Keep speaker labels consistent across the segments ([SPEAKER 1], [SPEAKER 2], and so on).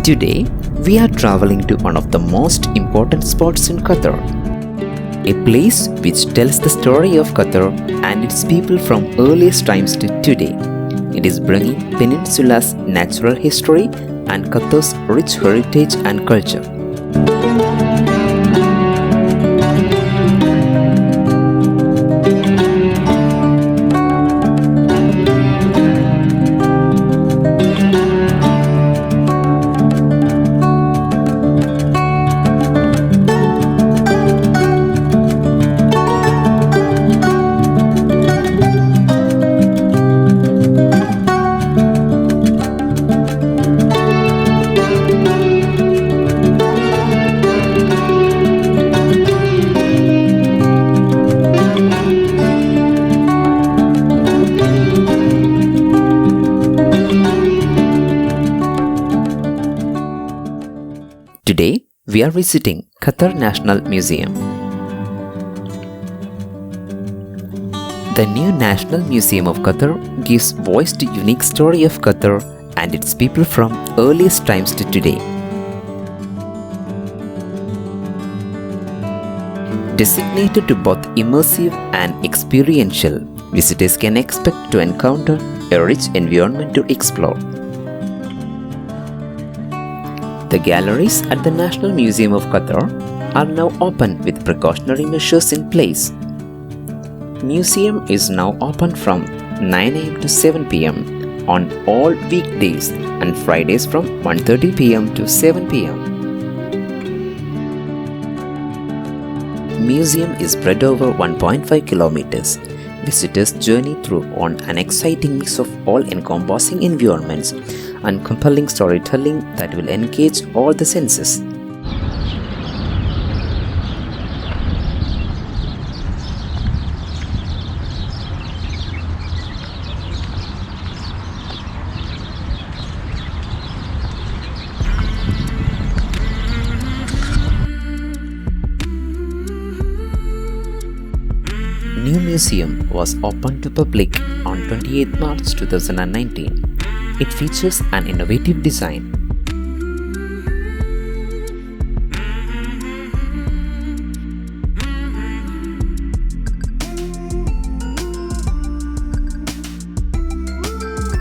[SPEAKER 1] Today, we are traveling to one of the most important spots in Qatar, a place which tells the story of Qatar and its people from earliest times to today. It is bringing Peninsula's natural history and Qatar's rich heritage and culture. Today, we are visiting Qatar National Museum. The new National Museum of Qatar gives voice to unique story of Qatar and its people from earliest times to today. Designated to both immersive and experiential, visitors can expect to encounter a rich environment to explore. The galleries at the National Museum of Qatar are now open with precautionary measures in place. Museum is now open from 9 am to 7 pm on all weekdays and Fridays from 1:30 pm to 7 pm. Museum is spread over 1.5 kilometers. Visitors journey through on an exciting mix of all-encompassing environments and compelling storytelling that will engage all the senses. New museum was opened to public on 28 March 2019. It features an innovative design.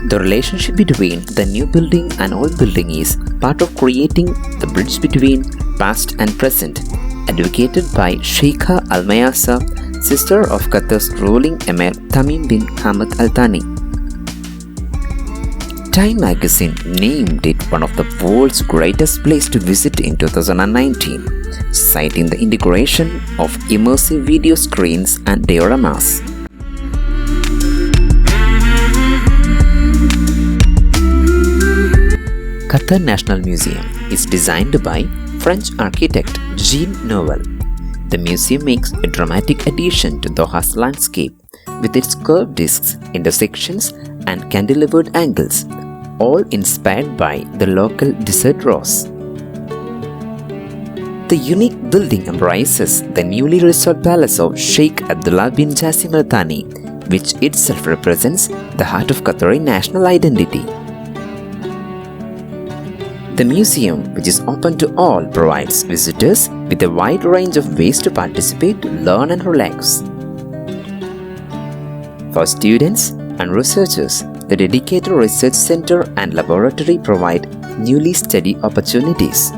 [SPEAKER 1] The relationship between the new building and old building is part of creating the bridge between past and present, advocated by Sheikha Al Mayasa, sister of Qatar's ruling Emir Tamim bin Hamad Al Thani. Time magazine named it one of the world's greatest places to visit in 2019, citing the integration of immersive video screens and dioramas. Qatar National Museum is designed by French architect Jean Nouvel. The museum makes a dramatic addition to Doha's landscape with its curved discs, intersections, and cantilevered angles, all inspired by the local desert rose. The unique building embraces the newly restored palace of Sheikh Abdullah bin Jassim Al Thani, which itself represents the heart of Qatari national identity. The museum, which is open to all, provides visitors with a wide range of ways to participate, learn, and relax. For students and researchers, the dedicated research center and laboratory provide newly study opportunities.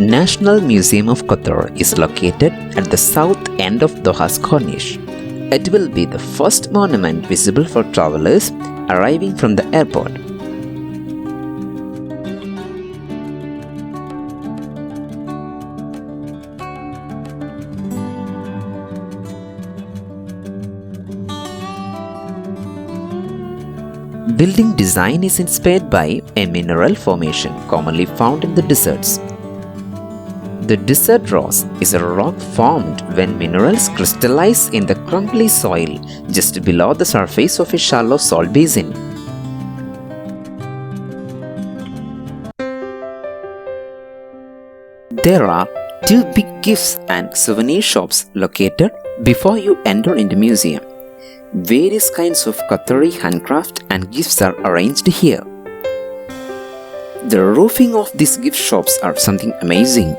[SPEAKER 1] National Museum of Qatar is located at the south end of Doha's Corniche. It will be the first monument visible for travelers arriving from the airport. Building design is inspired by a mineral formation commonly found in the deserts. The desert rose is a rock formed when minerals crystallize in the crumbly soil just below the surface of a shallow salt basin. There are two big gifts and souvenir shops located before you enter in the museum. Various kinds of Qatari handcraft and gifts are arranged here. The roofing of these gift shops are something amazing.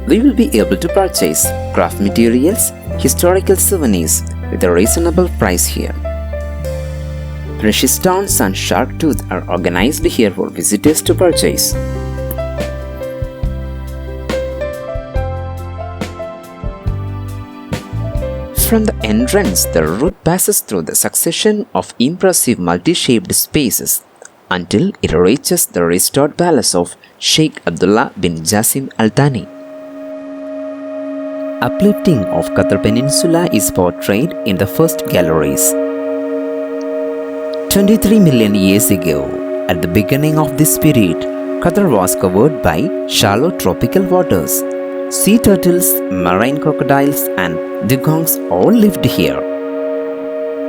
[SPEAKER 1] We will be able to purchase craft materials, historical souvenirs with a reasonable price here. Precious stones and shark tooth are organized here for visitors to purchase. From the entrance, the route passes through the succession of impressive multi-shaped spaces until it reaches the restored palace of Sheikh Abdullah bin Jassim Al Thani. Uplifting of Qatar Peninsula is portrayed in the first galleries. 23 million years ago, at the beginning of this period, Qatar was covered by shallow tropical waters. Sea turtles, marine crocodiles and dugongs all lived here.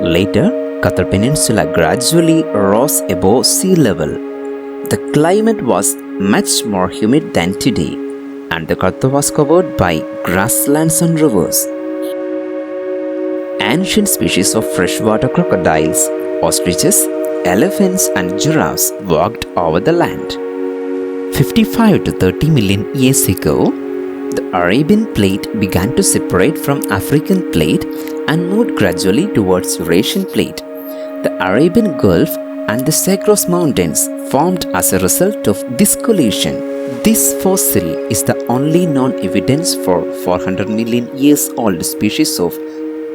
[SPEAKER 1] Later, Qatar Peninsula gradually rose above sea level. The climate was much more humid than today, and the Qatar was covered by grasslands and rivers. Ancient species of freshwater crocodiles, ostriches, elephants and giraffes walked over the land. 55 to 30 million years ago, the Arabian plate began to separate from African plate and moved gradually towards Eurasian plate. The Arabian Gulf and the Zagros Mountains formed as a result of this collision. This fossil is the only known evidence for 400 million years old species of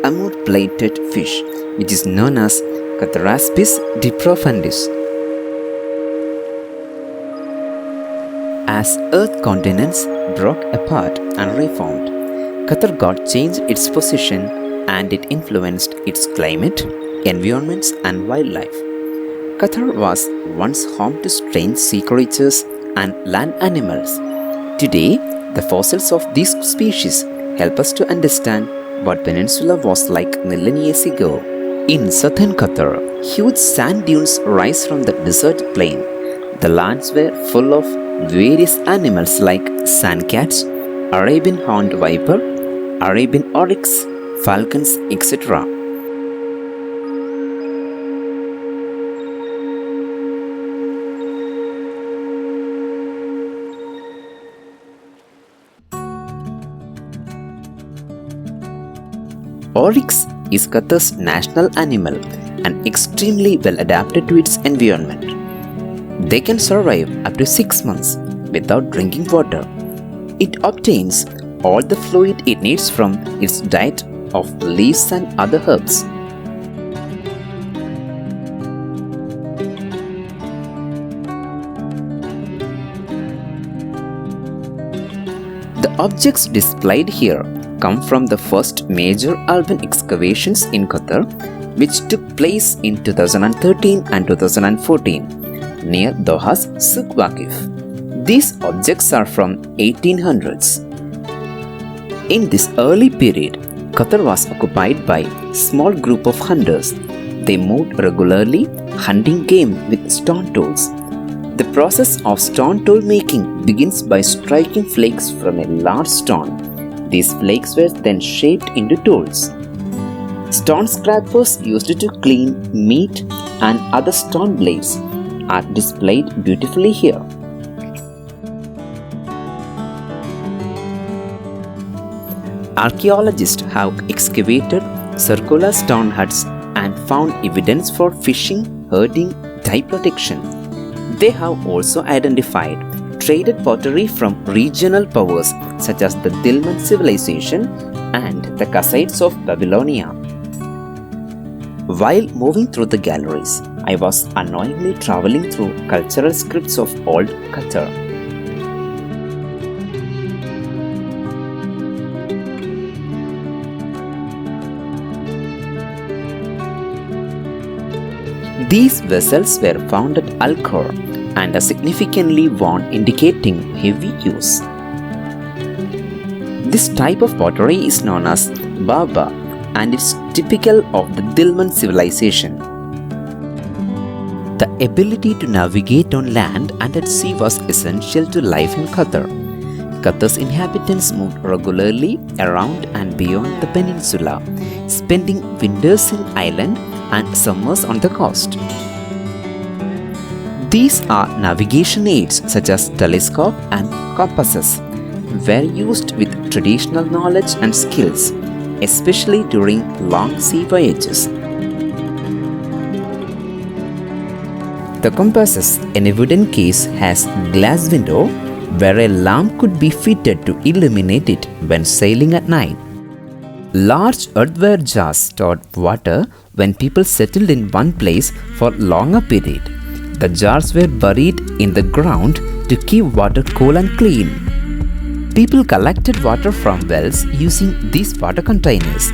[SPEAKER 1] amur-plated fish, which is known as Cataraspis diprofundus. As Earth continents broke apart and reformed, Qatar got changed its position and it influenced its climate, environments and wildlife. Qatar was once home to strange sea creatures and land animals. Today, the fossils of these species help us to understand what peninsula was like million years ago. In southern Qatar, huge sand dunes rise from the desert plain. The lands were full of various animals like sandcats, Arabian horned viper, Arabian oryx, falcons, etc. Oryx is Qatar's national animal and extremely well adapted to its environment. They can survive up to 6 months without drinking water. It obtains all the fluid it needs from its diet of leaves and other herbs. The objects displayed here come from the first major urban excavations in Qatar, which took place in 2013 and 2014 near Doha's Souq Waqif. These objects are from 1800s. In this early period, Qatar was occupied by a small group of hunters. They moved regularly, hunting game with stone tools. The process of stone tool making begins by striking flakes from a large stone. These flakes were then shaped into tools. Stone scrapers used to clean meat and other stone blades are displayed beautifully here. Archaeologists have excavated circular stone huts and found evidence for fishing, herding, dye protection. They have also identified traded pottery from regional powers such as the Dilmun civilization and the Kassites of Babylonia. While moving through the galleries, I was unknowingly traveling through cultural scripts of old Qatar. These vessels were found at Al-Khor and are significantly worn, indicating heavy use. This type of pottery is known as Baba and is typical of the Dilmun civilization. The ability to navigate on land and at sea was essential to life in Qatar. Qatar's inhabitants moved regularly around and beyond the peninsula, spending winters in island and summers on the coast. These are navigation aids such as telescope and compasses were used with traditional knowledge and skills, especially during long sea voyages. The compasses in a wooden case has glass window where a lamp could be fitted to illuminate it when sailing at night. Large earthenware jars stored water when people settled in one place for longer period. The jars were buried in the ground to keep water cool and clean. People collected water from wells using these water containers.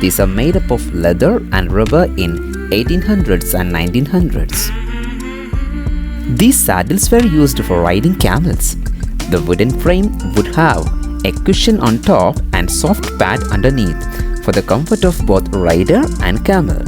[SPEAKER 1] These are made up of leather and rubber in 1800s and 1900s. These saddles were used for riding camels. The wooden frame would have a cushion on top and soft pad underneath for the comfort of both rider and camel.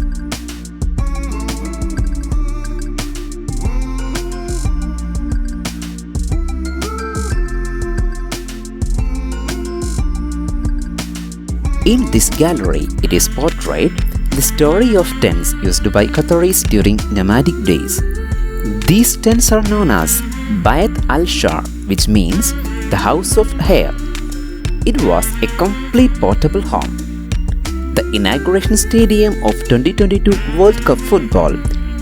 [SPEAKER 1] In this gallery, it is portrayed the story of tents used by Qataris during nomadic days. These tents are known as Bayt al-Shar, which means the house of hair. It was a complete portable home. The inauguration stadium of 2022 World Cup football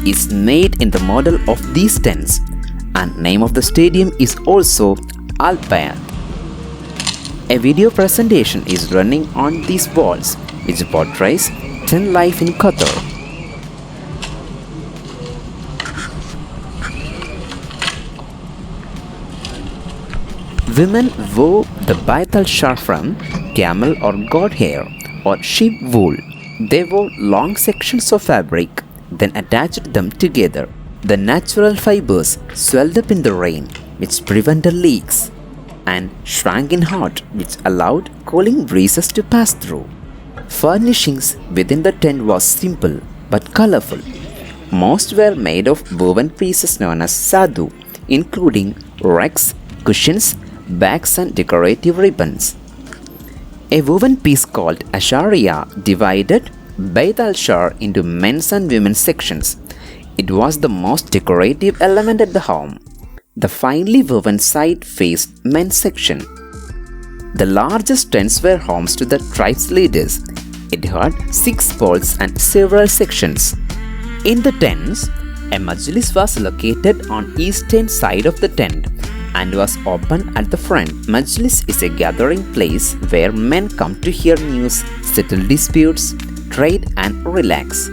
[SPEAKER 1] is made in the model of these tents, and name of the stadium is also Al Bayt. A video presentation is running on these walls which portrays tent life in Qatar. Women wore the Bayt al-Shar from camel or goat hair or sheep wool. They wore long sections of fabric, then attached them together. The natural fibers swelled up in the rain, which prevented leaks, and shrank in hot, which allowed cooling breezes to pass through. Furnishings within the tent was simple but colorful. Most were made of woven pieces known as sadu, including rugs, cushions, bags and decorative ribbons. A woven piece called Asharia divided Bayt al-Shar into men's and women's sections. It was the most decorative element at the home. The finely woven side faced men's section. The largest tents were homes to the tribe's leaders. It had 6 poles and several sections. In the tents, a majlis was located on eastern side of the tent and was open at the front. Majlis is a gathering place where men come to hear news, settle disputes, trade and relax.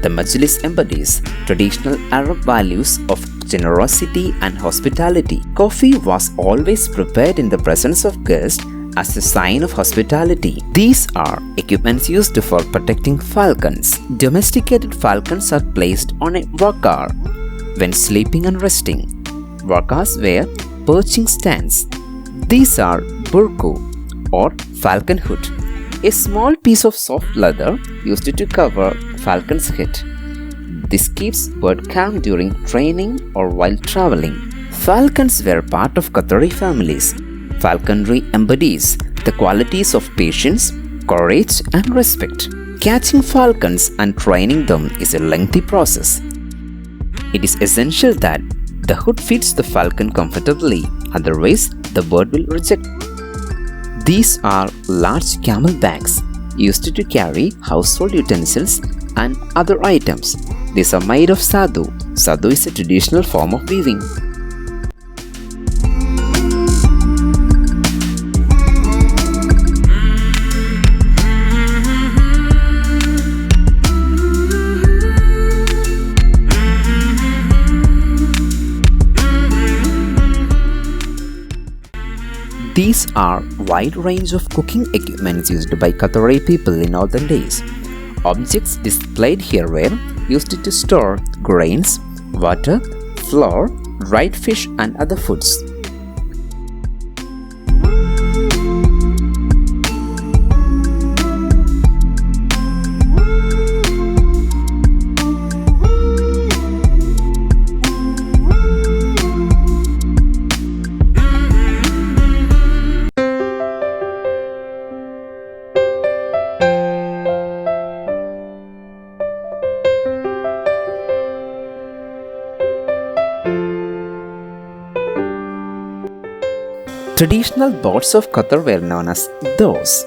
[SPEAKER 1] The Majlis embodies traditional Arab values of generosity and hospitality. Coffee was always prepared in the presence of guests as a sign of hospitality. These are equipments used for protecting falcons. Domesticated falcons are placed on a waqar when sleeping and resting. Waqars were perching stands. These are burku or falcon hood, a small piece of soft leather used to cover falcon's head. This keeps bird calm during training or while traveling. Falcons were part of Qatari families. Falconry embodies the the qualities of patience, courage, and respect. Catching falcons and training them is a lengthy process. It is essential that the hood fits the falcon comfortably, otherwise the bird will reject. These are large camel bags used to carry household utensils and other items. These are made of sadhu. Sadhu is a traditional form of weaving. These are wide range of cooking equipments used by Qatari people in olden days. Objects displayed here were used to store grains, water, flour, dried fish and other foods. Traditional boats of Qatar were known as those.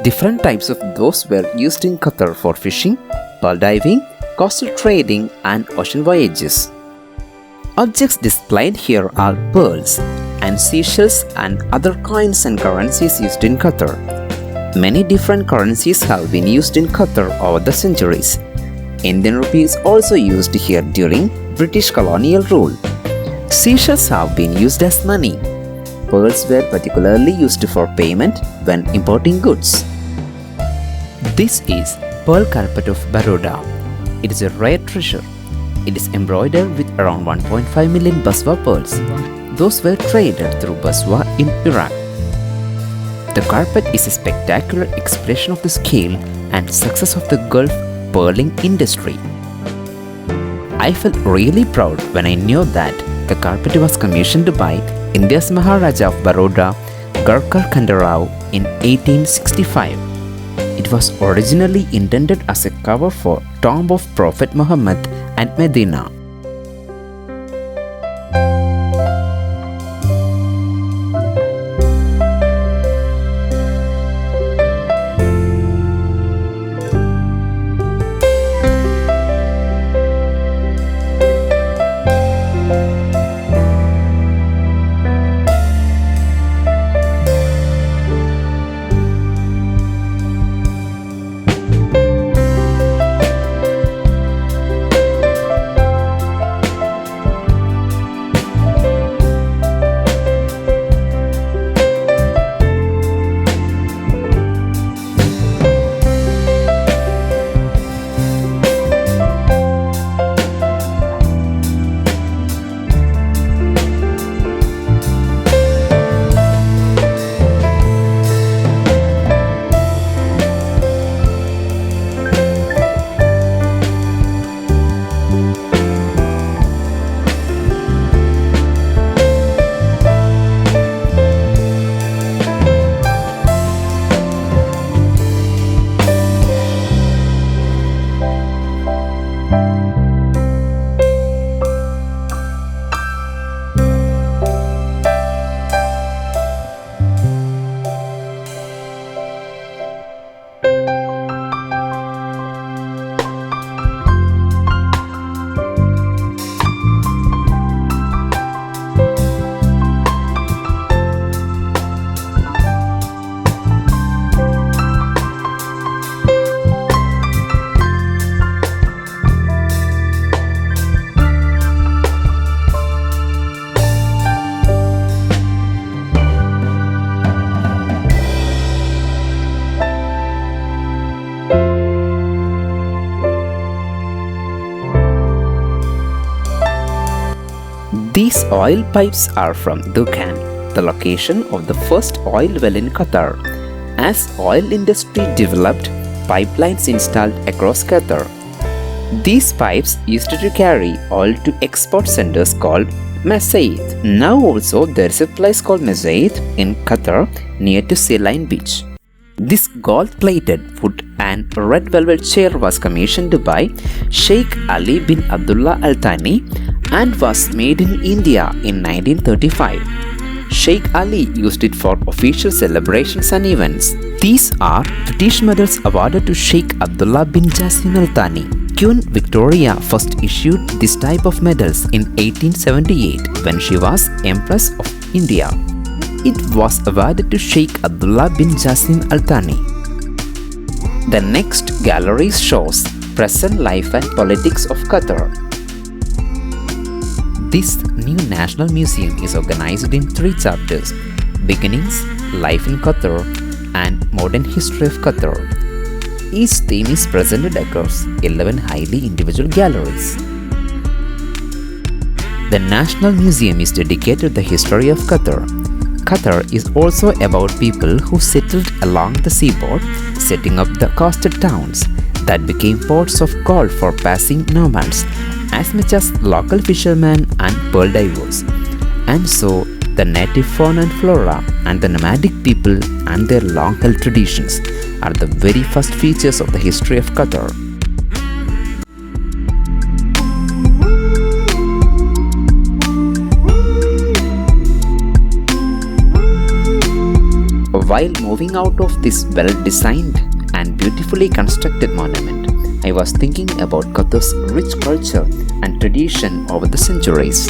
[SPEAKER 1] Different types of those were used in Qatar for fishing, pearl diving, coastal trading, and ocean voyages. Objects displayed here are pearls and seashells and other coins and currencies used in Qatar. Many different currencies have been used in Qatar over the centuries. Indian rupee is also used here during British colonial rule. Seashells have been used as money. Pearls were particularly used for payment when importing goods. This is pearl carpet of Baroda. It is a rare treasure. It is embroidered with around 1.5 million Baswa pearls. Those were traded through Baswa in Iraq. The carpet is a spectacular expression of the scale and success of the Gulf pearling industry. I felt really proud when I knew that the carpet was commissioned by India's Maharaja of Baroda, Garkar Khandarao, in 1865. It was originally intended as a cover for Tomb of Prophet Muhammad at Medina. These oil pipes are from Dukhan, the location of the first oil well in Qatar. As oil industry developed, pipelines installed across Qatar. These pipes used to carry oil to export centers called Masaid. Now also there is a place called Masaid in Qatar near to Sea Line Beach. This gold-plated wood and red velvet chair was commissioned by Sheikh Ali bin Abdullah Al Thani and was made in India in 1935. Sheikh Ali used it for official celebrations and events. These are British medals awarded to Sheikh Abdullah bin Jassim Al Thani. Queen Victoria first issued this type of medals in 1878 when she was Empress of India. It was awarded to Sheikh Abdullah bin Jassim Al Thani. The next gallery shows present life and politics of Qatar. This new National Museum is organized in 3 chapters: Beginnings, Life in Qatar, and Modern History of Qatar. Each theme is presented across 11 highly individual galleries. The National Museum is dedicated to the history of Qatar. Qatar is also about people who settled along the seaboard, setting up the coastal towns that became ports of call for passing nomads, as much as local fishermen and pearl divers. And so, the native fauna and flora and the nomadic people and their long-held traditions are the very first features of the history of Qatar. While moving out of this well-designed and beautifully constructed monument, I was thinking about Qatar's rich culture and tradition over the centuries.